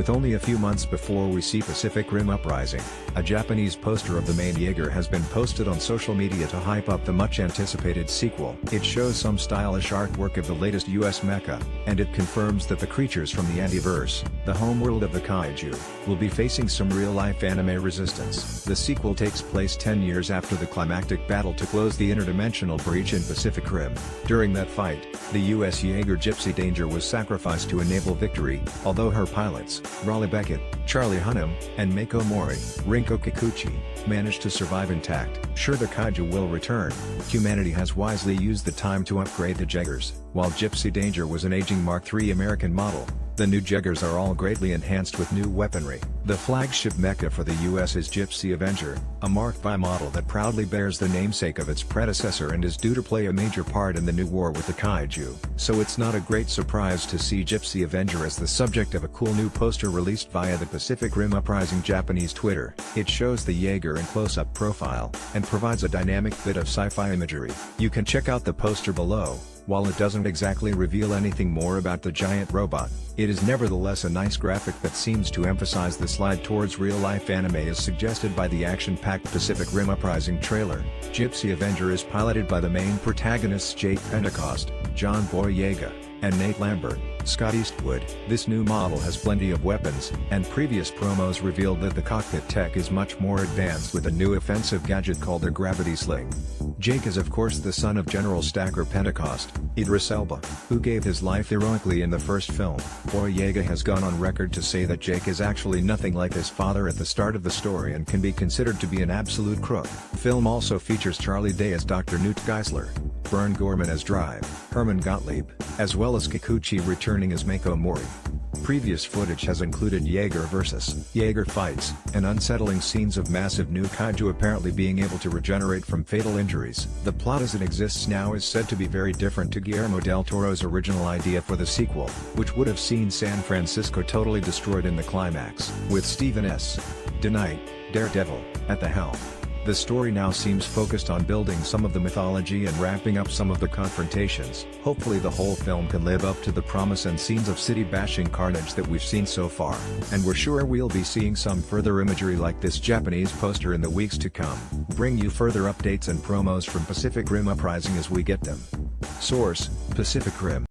With only a few months before we see Pacific Rim Uprising, a Japanese poster of the main Jaeger has been posted on social media to hype up the much-anticipated sequel. It shows some stylish artwork of the latest US mecha, and it confirms that the creatures from the Antiverse, the homeworld of the kaiju, will be facing some real-life anime resistance. The sequel takes place 10 years after the climactic battle to close the interdimensional breach in Pacific Rim. During that fight, the US Jaeger Gypsy Danger was sacrificed to enable victory, although her pilots, Raleigh Beckett, Charlie Hunnam, and Mako Mori, Rinko Kikuchi, managed to survive intact. Sure, the kaiju will return. Humanity has wisely used the time to upgrade the Jaegers. While Gypsy Danger was an aging Mark III American model, the new Jaegers are all greatly enhanced with new weaponry. The flagship mecha for the US is Gypsy Avenger, a Mark V model that proudly bears the namesake of its predecessor and is due to play a major part in the new war with the kaiju. So it's not a great surprise to see Gypsy Avenger as the subject of a cool new poster released via the Pacific Rim Uprising Japanese Twitter. It shows the Jaeger in close-up profile, and provides a dynamic bit of sci-fi imagery. You can check out the poster below. While it doesn't exactly reveal anything more about the giant robot, it is nevertheless a nice graphic that seems to emphasize the slide towards real-life anime as suggested by the action-packed Pacific Rim Uprising trailer. Gypsy Avenger is piloted by the main protagonists Jake Pentecost, John Boyega, and Nate Lambert. Scott Eastwood. This new model has plenty of weapons, and previous promos revealed that the cockpit tech is much more advanced with a new offensive gadget called the Gravity Sling. Jake is of course the son of General Stacker Pentecost, Idris Elba, who gave his life heroically in the first film. Boyega has gone on record to say that Jake is actually nothing like his father at the start of the story and can be considered to be an absolute crook. Film also features Charlie Day as Dr. Newt Geisler, Vern Gorman as Drive, Herman Gottlieb, as well as Kikuchi returning as Mako Mori. Previous footage has included Jaeger vs. Jaeger fights, and unsettling scenes of massive new kaiju apparently being able to regenerate from fatal injuries. The plot as it exists now is said to be very different to Guillermo del Toro's original idea for the sequel, which would have seen San Francisco totally destroyed in the climax. With Stephen S. DeKnight, Daredevil, at the helm, the story now seems focused on building some of the mythology and wrapping up some of the confrontations. Hopefully the whole film can live up to the promise and scenes of city-bashing carnage that we've seen so far, and we're sure we'll be seeing some further imagery like this Japanese poster in the weeks to come. Bring you further updates and promos from Pacific Rim Uprising as we get them. Source: Pacific Rim.